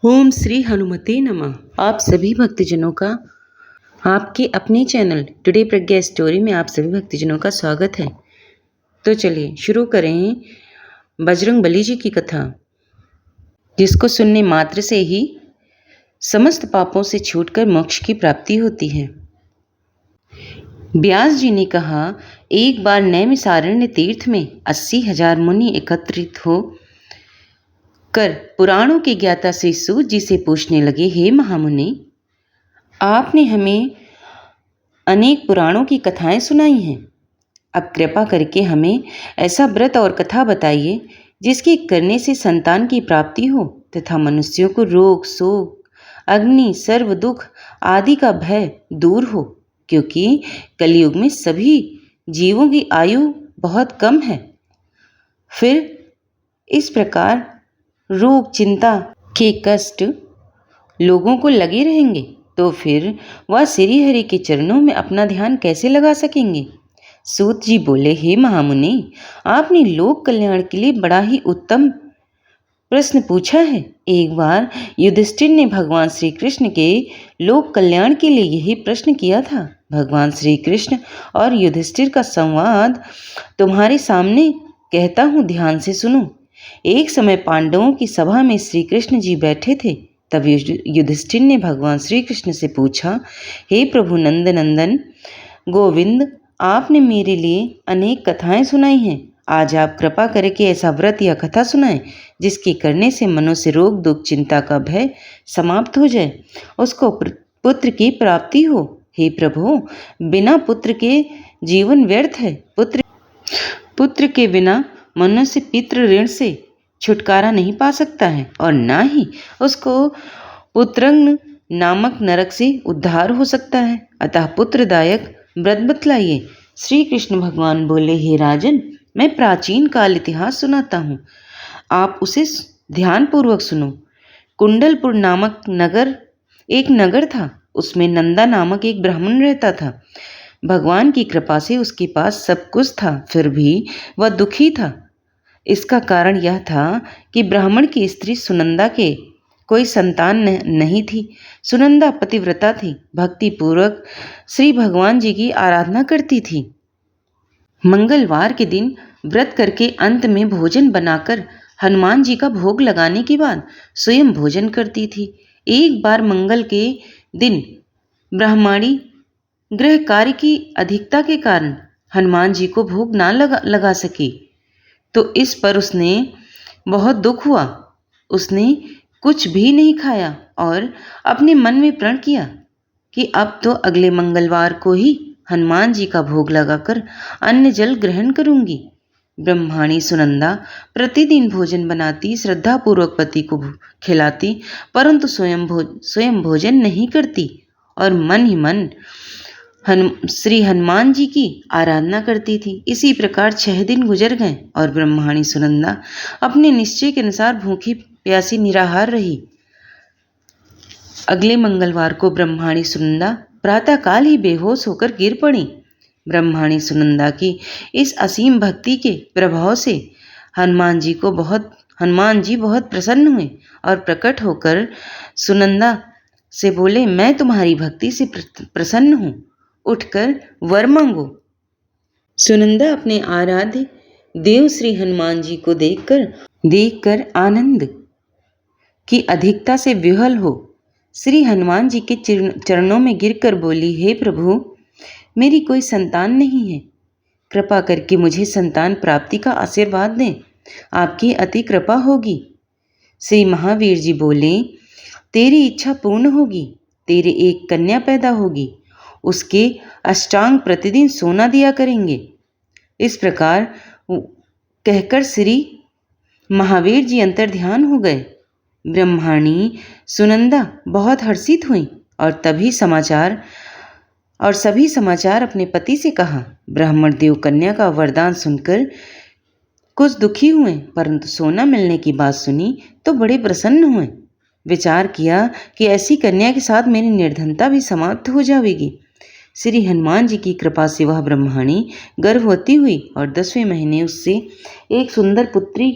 ओम श्री हनुमते नमः। आप सभी भक्तजनों का आपके अपने चैनल टुडे प्रज्ञा स्टोरी में आप सभी भक्तजनों का स्वागत है। तो चलिए शुरू करें बजरंग बली जी की कथा, जिसको सुनने मात्र से ही समस्त पापों से छूटकर मोक्ष की प्राप्ति होती है। व्यास जी ने कहा, एक बार नैमिषारण्य तीर्थ में 80,000 मुनि एकत्रित हो कर पुराणों के ज्ञाता श्री सूत जी से पूछने लगे, हे महामुनि, आपने हमें अनेक पुराणों की कथाएं सुनाई हैं। अब कृपा करके हमें ऐसा व्रत और कथा बताइए जिसके करने से संतान की प्राप्ति हो तथा मनुष्यों को रोग, शोक, अग्नि, सर्व दुख आदि का भय दूर हो, क्योंकि कलयुग में सभी जीवों की आयु बहुत कम है। फिर इस प्रकार रोग, चिंता के कष्ट लोगों को लगे रहेंगे तो फिर वह श्री हरि के चरणों में अपना ध्यान कैसे लगा सकेंगे। सूत जी बोले, हे महामुनि, आपने लोक कल्याण के लिए बड़ा ही उत्तम प्रश्न पूछा है। एक बार युधिष्ठिर ने भगवान श्री कृष्ण के लोक कल्याण के लिए यही प्रश्न किया था। भगवान श्री कृष्ण और युधिष्ठिर का संवाद तुम्हारे सामने कहता हूँ, ध्यान से सुनो। एक समय पांडवों की सभा में श्री कृष्ण जी बैठे थे। तब युधिष्ठिर ने भगवान श्री कृष्ण से पूछा, हे प्रभु नंदनंदन गोविंद, आपने मेरे लिए अनेक कथाएं सुनाई हैं। आज आप कृपा करके ऐसा व्रत या कथा सुनाएं जिसके करने से मनुष्य रोग, दुख, चिंता का भय समाप्त हो जाए, उसको पुत्र की प्राप्ति हो। हे प्रभु, बिना पुत्र के जीवन व्यर्थ है। पुत्र के बिना मनुष्य पितृ ऋण से छुटकारा नहीं पा सकता है और ना ही उसको पुत्रंग नामक नरक से उद्धार हो सकता है। अतः पुत्रदायक व्रत बतलाइए। श्री कृष्ण भगवान बोले, हे राजन, मैं प्राचीन काल इतिहास सुनाता हूँ, आप उसे ध्यानपूर्वक सुनो। कुंडलपुर नामक एक नगर था। उसमें नंदा नामक एक ब्राह्मण रहता था। भगवान की कृपा से उसके पास सब कुछ था, फिर भी वह दुखी था। इसका कारण यह था कि ब्राह्मण की स्त्री सुनंदा के कोई संतान नहीं थी। सुनंदा पतिव्रता थी, भक्ति पूर्वक श्री भगवान जी की आराधना करती थी। मंगलवार के दिन व्रत करके अंत में भोजन बनाकर हनुमान जी का भोग लगाने के बाद स्वयं भोजन करती थी। एक बार मंगल के दिन ब्राह्मणी गृह कार्य की अधिकता के कारण हनुमान जी को भोग ना लगा सकी, तो इस पर उसने बहुत दुख हुआ। उसने कुछ भी नहीं खाया और अपने मन में प्रण किया कि अब तो अगले मंगलवार को ही हनुमान जी का भोग लगाकर अन्न जल ग्रहण करूंगी। ब्रह्माणी सुनंदा प्रतिदिन भोजन बनाती, श्रद्धापूर्वक पति को खिलाती, परंतु स्वयं भोजन नहीं करती और मन ही मन श्री हनुमान जी की आराधना करती थी। इसी प्रकार 6 दिन गुजर गए और ब्रह्माणी सुनंदा अपने निश्चय के अनुसार भूखी प्यासी निराहार रही। अगले मंगलवार को ब्रह्माणी सुनंदा प्रातःकाल ही बेहोश होकर गिर पड़ी। ब्रह्माणी सुनंदा की इस असीम भक्ति के प्रभाव से हनुमान जी बहुत प्रसन्न हुए और प्रकट होकर सुनंदा से बोले, मैं तुम्हारी भक्ति से प्रसन्न हूँ, उठकर वर मांगो। सुनंदा अपने आराध्य देव श्री हनुमान जी को देखकर आनंद की अधिकता से विह्वल हो श्री हनुमान जी के चरणों में गिरकर बोली, हे प्रभु, मेरी कोई संतान नहीं है, कृपा करके मुझे संतान प्राप्ति का आशीर्वाद दें, आपकी अति कृपा होगी। श्री महावीर जी बोले, तेरी इच्छा पूर्ण होगी, तेरे एक कन्या पैदा होगी, उसके अष्टांग प्रतिदिन सोना दिया करेंगे। इस प्रकार कहकर श्री महावीर जी अंतर ध्यान हो गए। ब्रह्माणी सुनंदा बहुत हर्षित हुई और सभी समाचार अपने पति से कहा। ब्राह्मण देव कन्या का वरदान सुनकर कुछ दुखी हुए, परंतु सोना मिलने की बात सुनी तो बड़े प्रसन्न हुए। विचार किया कि ऐसी कन्या के साथ मेरी निर्धनता भी समाप्त हो जाएगी। श्री हनुमान जी की कृपा से वह ब्रह्माणी गर्भवती हुई और 10वें महीने उससे एक सुंदर पुत्री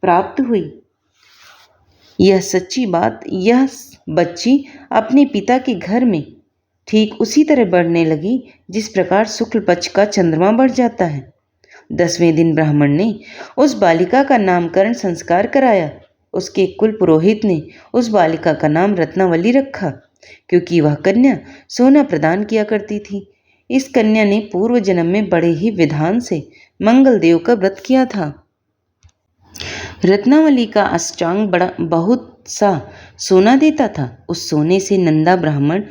प्राप्त हुई। यह सच्ची बात, यह बच्ची अपने पिता के घर में ठीक उसी तरह बढ़ने लगी जिस प्रकार शुक्ल पक्ष का चंद्रमा बढ़ जाता है। 10वें दिन ब्राह्मण ने उस बालिका का नामकरण संस्कार कराया। उसके कुल पुरोहित ने उस बालिका का नाम रत्नावली रखा, क्योंकि वह कन्या सोना प्रदान किया करती थी। इस कन्या ने पूर्व जन्म में बड़े ही विधान से मंगल देव का व्रत किया था। रत्नावली का अष्टांग बड़ा बहुत सा सोना देता था। उस सोने से नंदा ब्राह्मण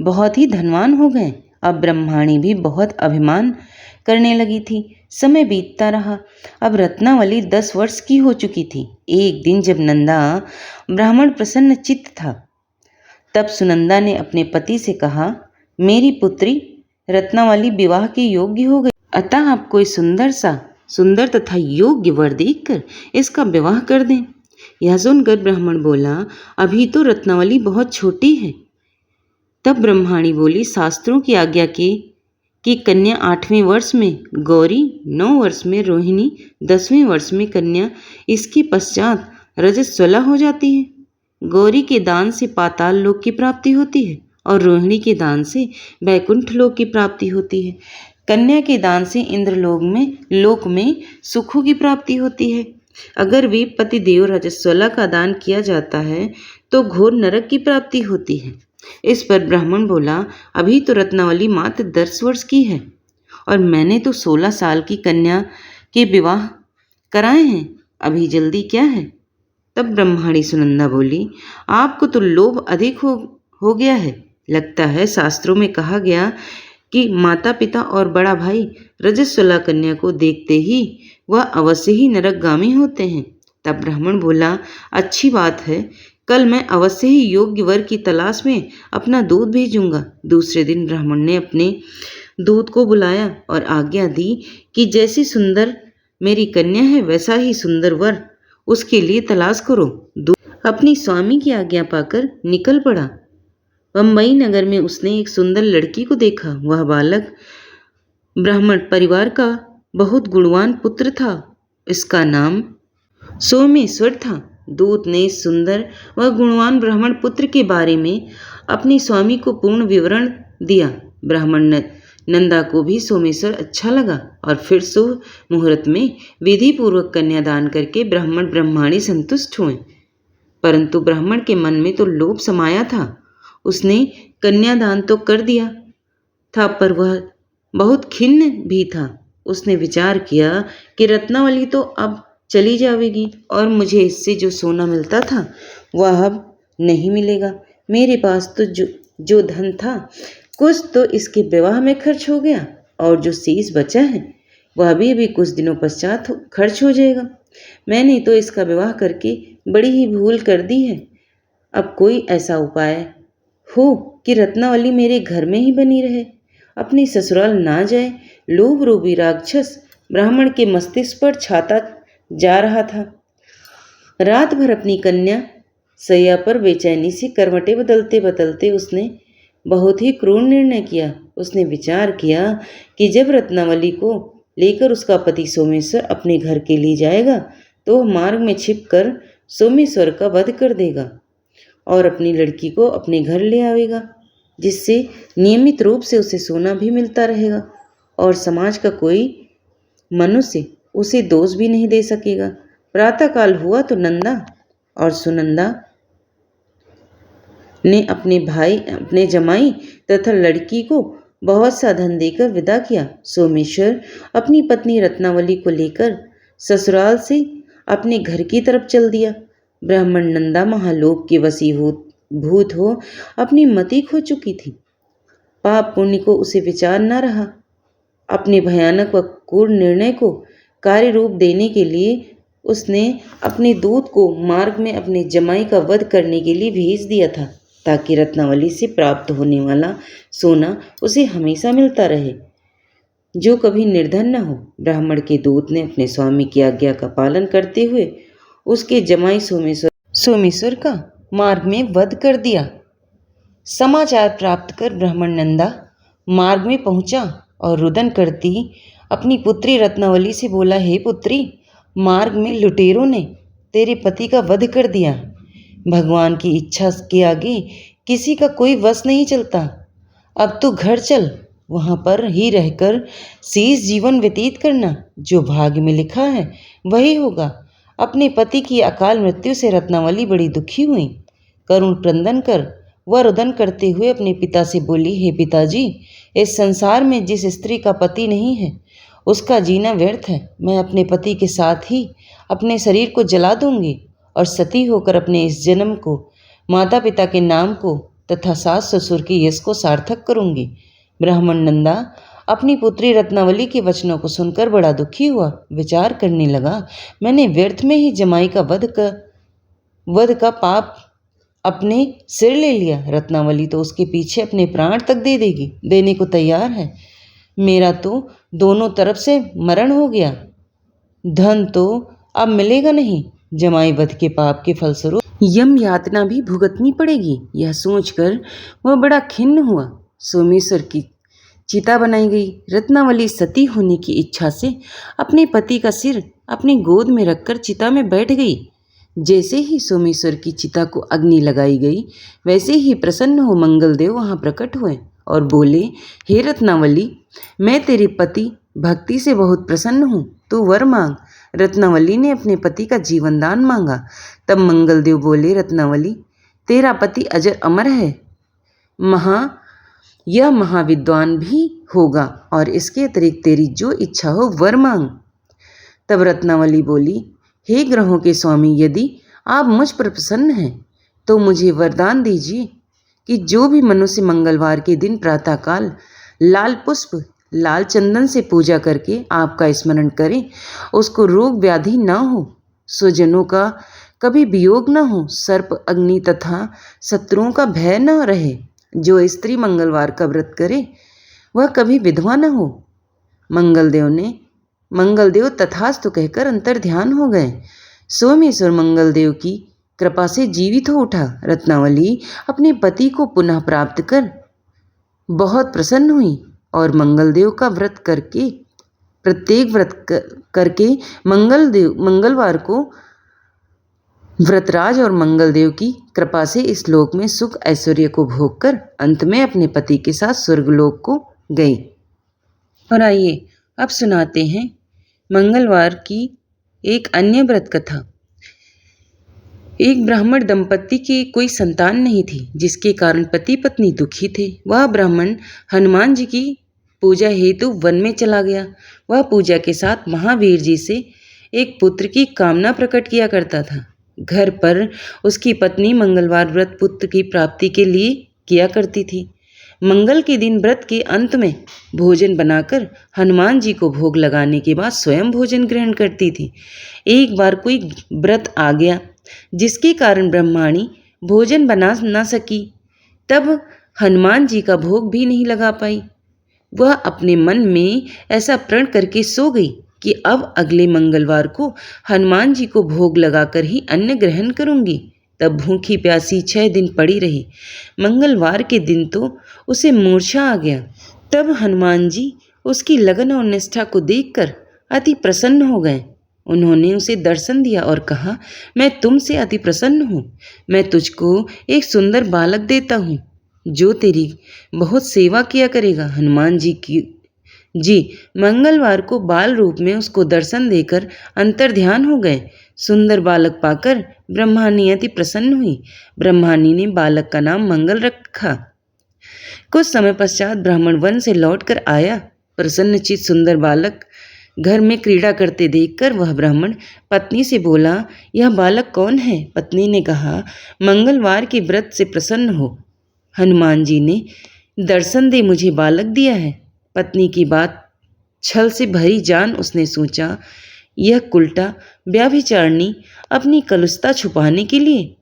बहुत ही धनवान हो गए। अब ब्रह्माणी भी बहुत अभिमान करने लगी थी। समय बीतता रहा। अब रत्नावली 10 वर्ष की हो चुकी थी। एक दिन जब नंदा ब्राह्मण प्रसन्न चित्त था, तब सुनंदा ने अपने पति से कहा, मेरी पुत्री रत्नावली विवाह के योग्य हो गई, अतः आप कोई सुंदर तथा योग्य वर देखकर इसका विवाह कर दें। यह सुनकर ब्राह्मण बोला, अभी तो रत्नावली बहुत छोटी है। तब ब्रह्माणी बोली, शास्त्रों की आज्ञा कि कन्या 8वें वर्ष में गौरी, 9 वर्ष में रोहिणी, 10वें वर्ष में कन्या, इसके पश्चात रजस्वला हो जाती है। गौरी के दान से पाताल लोक की प्राप्ति होती है और रोहिणी के दान से वैकुंठ लोक की प्राप्ति होती है। कन्या के दान से लोक में सुखों की प्राप्ति होती है। अगर वे पतिदेव रजस्वला का दान किया जाता है तो घोर नरक की प्राप्ति होती है। इस पर ब्राह्मण बोला, अभी तो रत्नावली मात्र 10 वर्ष की है और मैंने तो 16 साल की कन्या के विवाह कराए हैं, अभी जल्दी क्या है। तब ब्रह्माणी सुनंदा बोली, आपको तो लोभ अधिक हो गया है। लगता है शास्त्रों में कहा गया कि माता पिता और बड़ा भाई रजस्वला कन्या को देखते ही वह अवश्य ही नरकगामी होते हैं। तब ब्राह्मण बोला, अच्छी बात है, कल मैं अवश्य ही योग्य वर की तलाश में अपना दूत भेजूंगा। दूसरे दिन ब्राह्मण ने अपने दूत को बुलाया और आज्ञा दी कि जैसी सुंदर मेरी कन्या है वैसा ही सुंदर वर उसके लिए तलाश करो। दूत अपनी स्वामी की आज्ञा पाकर निकल पड़ा। बम्बई नगर में उसने एक सुंदर लड़की को देखा। वह बालक ब्राह्मण परिवार का बहुत गुणवान पुत्र था। इसका नाम सोमेश्वर था। दूत ने सुंदर व गुणवान ब्राह्मण पुत्र के बारे में अपनी स्वामी को पूर्ण विवरण दिया। ब्राह्मण नंदा को भी सोमेश्वर अच्छा लगा और फिर शुभ मुहूर्त में विधि पूर्वक कन्यादान करके ब्राह्मण ब्रह्माणी संतुष्ट हुए। परंतु ब्राह्मण के मन में तो लोभ समाया था। उसने कन्यादान तो कर दिया था, पर वह बहुत खिन्न भी था। उसने विचार किया कि रत्नावली तो अब चली जाएगी और मुझे इससे जो सोना मिलता था वह अब नहीं मिलेगा। मेरे पास तो जो धन था कुछ तो इसके विवाह में खर्च हो गया और जो शेष बचा है वह भी कुछ दिनों पश्चात खर्च हो जाएगा। मैंने तो इसका विवाह करके बड़ी ही भूल कर दी है। अब कोई ऐसा उपाय हो कि रत्नावली मेरे घर में ही बनी रहे, अपनी ससुराल ना जाए। लोभ रूपी राक्षस ब्राह्मण के मस्तिष्क पर छाता जा रहा था। रात भर अपनी कन्या सैया पर बेचैनी से करवटें बदलते बदलते उसने बहुत ही क्रूर निर्णय किया। उसने विचार किया कि जब रत्नावली को लेकर उसका पति सोमेश्वर अपने घर के लिए जाएगा तो वह मार्ग में छिपकर सोमेश्वर का वध कर देगा और अपनी लड़की को अपने घर ले आएगा, जिससे नियमित रूप से उसे सोना भी मिलता रहेगा और समाज का कोई मनुष्य उसे दोष भी नहीं दे सकेगा। प्रातःकाल हुआ तो नंदा और सुनंदा ने अपने जमाई तथा लड़की को बहुत सा धन देकर विदा किया। सोमेश्वर अपनी पत्नी रत्नावली को लेकर ससुराल से अपने घर की तरफ चल दिया। ब्राह्मण नंदा महालोक के वशीभूत हो अपनी मति खो चुकी थी। पाप पुण्य को उसे विचार न रहा। अपने भयानक व क्रूर निर्णय को कार्य रूप देने के लिए उसने अपने दूत को मार्ग में अपने जमाई का वध करने के लिए भेज दिया था, ताकि रत्नावली से प्राप्त होने वाला सोना उसे हमेशा मिलता रहे, जो कभी निर्धन न हो। ब्राह्मण के दूत ने अपने स्वामी की आज्ञा का पालन करते हुए उसके जमाई सोमेश्वर का मार्ग में वध कर दिया। समाचार प्राप्त कर ब्राह्मण नंदा मार्ग में पहुंचा और रुदन करती अपनी पुत्री रत्नावली से बोला, हे पुत्री, मार्ग में लुटेरों ने तेरे पति का वध कर दिया। भगवान की इच्छा के आगे किसी का कोई वश नहीं चलता। अब तू घर चल, वहाँ पर ही रहकर शेष जीवन व्यतीत करना। जो भाग्य में लिखा है वही होगा। अपने पति की अकाल मृत्यु से रत्नावली बड़ी दुखी हुई। करुण क्रंदन कर वह रुदन करते हुए अपने पिता से बोली, हे पिताजी, इस संसार में जिस स्त्री का पति नहीं है उसका जीना व्यर्थ है। मैं अपने पति के साथ ही अपने शरीर को जला दूंगी और सती होकर अपने इस जन्म को, माता पिता के नाम को तथा सास ससुर के यश को सार्थक करूंगी। ब्राह्मण नंदा अपनी पुत्री रत्नावली के वचनों को सुनकर बड़ा दुखी हुआ। विचार करने लगा, मैंने व्यर्थ में ही जमाई का वध का पाप अपने सिर ले लिया। रत्नावली तो उसके पीछे अपने प्राण तक देने को तैयार है। मेरा तो दोनों तरफ से मरण हो गया। धन तो अब मिलेगा नहीं। जमाई वध के पाप के फलस्वरूप यम यातना भी भुगतनी पड़ेगी। यह सोचकर वह बड़ा खिन्न हुआ। सोमेश्वर की चिता बनाई गई। रत्नावली सती होने की इच्छा से अपने पति का सिर अपनी गोद में रखकर चिता में बैठ गई। जैसे ही सोमेश्वर की चिता को अग्नि लगाई गई, वैसे ही प्रसन्न हो मंगलदेव वहाँ प्रकट हुए और बोले, हे रत्नावली, मैं तेरे पति भक्ति से बहुत प्रसन्न हूँ, तू वर मांग। रत्नावली ने अपने पति का जीवन दान मांगा। तब मंगलदेव बोले, रत्नावली, तेरा पति अजर अमर है, यह महाविद्वान भी होगा और इसके अतिरिक्त तेरी जो इच्छा हो वर मांग। तब रत्नावली बोली, हे ग्रहों के स्वामी, यदि आप मुझ पर प्रसन्न हैं तो मुझे वरदान दीजिए कि जो भी मनुष्य मंगलवार के दिन प्रातःकाल लाल पुष्प लाल चंदन से पूजा करके आपका स्मरण करे, उसको रोग व्याधि न हो, स्वजनों का कभी वियोग न हो, सर्प अग्नि तथा शत्रुओं का भय न रहे। जो स्त्री मंगलवार का व्रत करे वह कभी विधवा न हो। मंगलदेव तथास्तु कहकर अंतर ध्यान हो गए। सोमेश्वर मंगलदेव की कृपा से जीवित हो उठा। रत्नावली अपने पति को पुनः प्राप्त कर बहुत प्रसन्न हुई और मंगलदेव का व्रत करके प्रत्येक व्रत करके मंगलवार को व्रतराज और मंगलदेव की कृपा से इस लोक में सुख ऐश्वर्य को भोग कर अंत में अपने पति के साथ स्वर्गलोक को गई। और आइए अब सुनाते हैं मंगलवार की एक अन्य व्रत कथा। एक ब्राह्मण दंपत्ति की कोई संतान नहीं थी, जिसके कारण पति पत्नी दुखी थे। वह ब्राह्मण हनुमान जी की पूजा हेतु वन में चला गया। वह पूजा के साथ महावीर जी से एक पुत्र की कामना प्रकट किया करता था। घर पर उसकी पत्नी मंगलवार व्रत पुत्र की प्राप्ति के लिए किया करती थी। मंगल के दिन व्रत के अंत में भोजन बनाकर हनुमान जी को भोग लगाने के बाद स्वयं भोजन ग्रहण करती थी। एक बार कोई व्रत आ गया जिसके कारण ब्रह्माणी भोजन बना ना सकी। तब हनुमान जी का भोग भी नहीं लगा पाई। वह अपने मन में ऐसा प्रण करके सो गई कि अब अगले मंगलवार को हनुमान जी को भोग लगाकर ही अन्न ग्रहण करूंगी। तब भूखी प्यासी 6 दिन पड़ी रही। मंगलवार के दिन तो उसे मूर्छा आ गया। तब हनुमान जी उसकी लगन और निष्ठा को देखकर अति प्रसन्न हो गए। उन्होंने उसे दर्शन दिया और कहा, मैं तुमसे अति प्रसन्न हूँ। मैं तुझको एक सुंदर बालक देता हूँ जो तेरी बहुत सेवा किया करेगा। हनुमान जी मंगलवार को बाल रूप में उसको दर्शन देकर अंतर ध्यान हो गए। सुंदर बालक पाकर ब्रह्मानी अति प्रसन्न हुई। ब्रह्मानी ने बालक का नाम मंगल रखा। कुछ समय पश्चात ब्राह्मण वन से लौट कर आया। प्रसन्नचित सुंदर बालक घर में क्रीड़ा करते देखकर वह ब्राह्मण पत्नी से बोला, यह बालक कौन है? पत्नी ने कहा, मंगलवार के व्रत से प्रसन्न हो हनुमान जी ने दर्शन दे मुझे बालक दिया है। पत्नी की बात छल से भरी जान उसने सोचा, यह कुलटा व्यभिचारिणी अपनी कलुषता छुपाने के लिए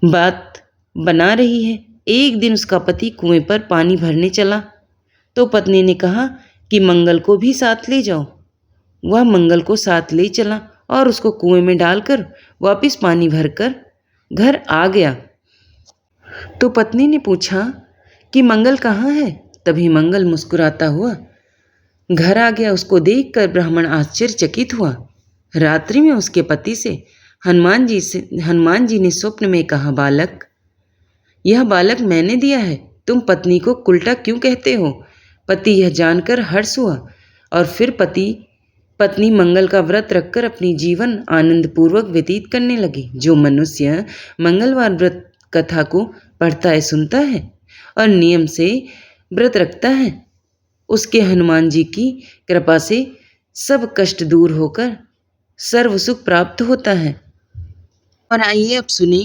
बात बना रही है। एक दिन उसका पति कुएं पर पानी भरने चला तो पत्नी ने कहा कि मंगल को भी साथ ले जाओ। वह मंगल को साथ ले चला और उसको कुएं में डालकर वापस पानी भरकर घर आ गया। तो पत्नी ने पूछा कि मंगल कहाँ है? तभी मंगल मुस्कुराता हुआ घर आ गया। उसको देखकर ब्राह्मण आश्चर्यचकित हुआ। रात्रि में उसके पति से हनुमान जी ने स्वप्न में कहा, बालक, यह बालक मैंने दिया है, तुम पत्नी को उल्टा क्यों कहते हो? पति यह जानकर हर्ष हुआ और फिर पत्नी मंगल का व्रत रखकर अपनी जीवन आनंदपूर्वक व्यतीत करने लगे। जो मनुष्य मंगलवार व्रत कथा को पढ़ता है, सुनता है और नियम से व्रत रखता है, उसके हनुमान जी की कृपा से सब कष्ट दूर होकर सर्व सुख प्राप्त होता है। और आइए अब सुने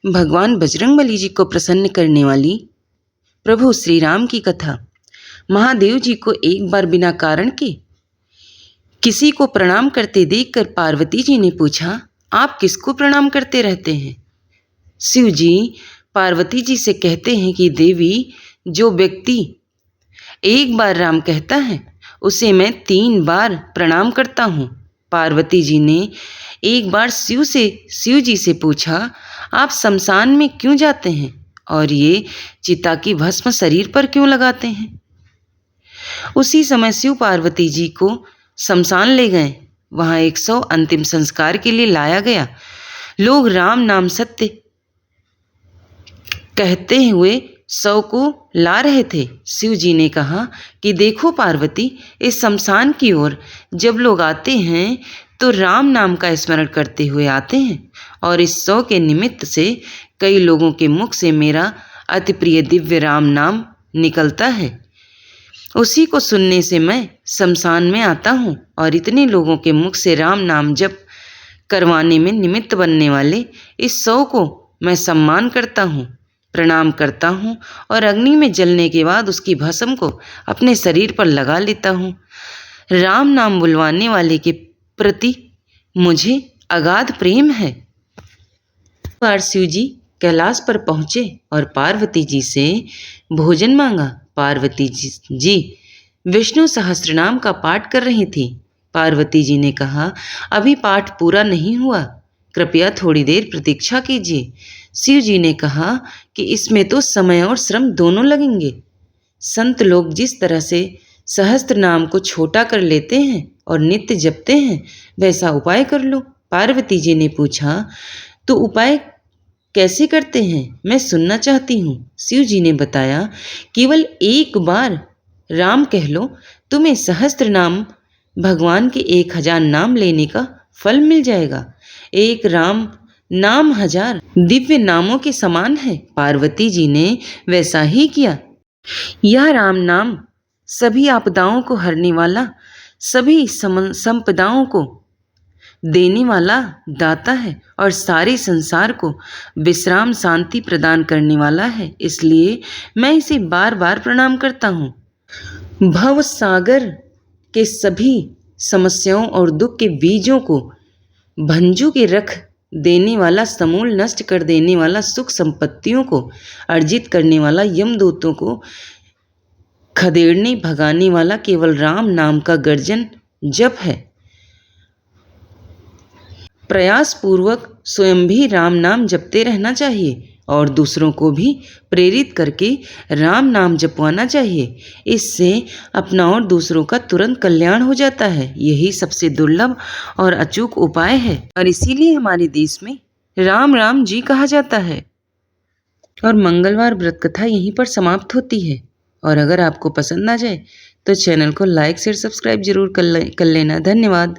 भगवान बजरंगबली जी को प्रसन्न करने वाली प्रभु श्री राम की कथा। महादेव जी को एक बार बिना कारण के किसी को प्रणाम करते देखकर पार्वती जी ने पूछा, आप किसको प्रणाम करते रहते हैं? शिव जी पार्वती जी से कहते हैं कि देवी, जो व्यक्ति एक बार राम कहता है उसे मैं 3 बार प्रणाम करता हूँ। पार्वती जी ने एक बार शिव जी से पूछा, आप शमशान में क्यों जाते हैं और ये चिता की भस्म शरीर पर क्यों लगाते हैं? उसी समय शिव पार्वती जी को शमशान ले गए। वहाँ 100 अंतिम संस्कार के लिए लाया गया। लोग राम नाम सत्य कहते हुए 100 को ला रहे थे। शिव जी ने कहा कि देखो पार्वती, इस शमशान की ओर जब लोग आते हैं तो राम नाम का स्मरण करते हुए आते हैं और इस 100 के निमित्त से कई लोगों के मुख से मेरा अति प्रिय दिव्य राम नाम निकलता है। उसी को सुनने से मैं शमशान में आता हूँ और इतने लोगों के मुख से राम नाम जप करवाने में निमित्त बनने वाले इस 100 को मैं सम्मान करता हूँ, प्रणाम करता हूँ और अग्नि में जलने के बाद उसकी भस्म को अपने शरीर पर लगा लेता हूँ। राम नाम बुलवाने वाले के प्रति मुझे अगाध प्रेम है। बार शिव जी कैलाश पर पहुँचे और पार्वती जी से भोजन मांगा। पार्वती जी विष्णु सहस्त्रनाम का पाठ कर रही थी। पार्वती जी ने कहा, अभी पाठ पूरा नहीं हुआ, कृपया थोड़ी देर प्रतीक्षा कीजिए। शिव जी ने कहा कि इसमें तो समय और श्रम दोनों लगेंगे। संत लोग जिस तरह से सहस्त्र नाम को छोटा कर लेते हैं और नित्य जपते हैं, वैसा उपाय कर लो। पार्वती जी ने पूछा, तो उपाय कैसे करते हैं? मैं सुनना चाहती हूँ। शिव जी ने बताया, केवल एक बार राम कह लो, तुम्हें सहस्त्र नाम भगवान के 1000 नाम लेने का फल मिल जाएगा। एक राम नाम 1000 दिव्य नामों के समान है। पार्वती जी ने वैसा ही किया। यह राम नाम सभी आपदाओं को हरने वाला, सभी संपदाओं को देने वाला दाता है और सारे संसार को विश्राम शांति प्रदान करने वाला है, इसलिए मैं इसे बार बार प्रणाम करता हूँ। भव सागर के सभी समस्याओं और दुख के बीजों को भंजू के रख देने वाला, समूल नष्ट कर देने वाला, सुख संपत्तियों को अर्जित करने वाला, यमदूतों को खदेड़ने भगाने वाला केवल राम नाम का गर्जन जप है। प्रयास पूर्वक स्वयं भी राम नाम जपते रहना चाहिए और दूसरों को भी प्रेरित करके राम नाम जपवाना चाहिए। इससे अपना और दूसरों का तुरंत कल्याण हो जाता है। यही सबसे दुर्लभ और अचूक उपाय है और इसीलिए हमारे देश में राम राम जी कहा जाता है। और मंगलवार व्रत कथा यहीं पर समाप्त होती है। और अगर आपको पसंद आ जाए तो चैनल को लाइक शेयर सब्सक्राइब जरूर कर लेना। धन्यवाद।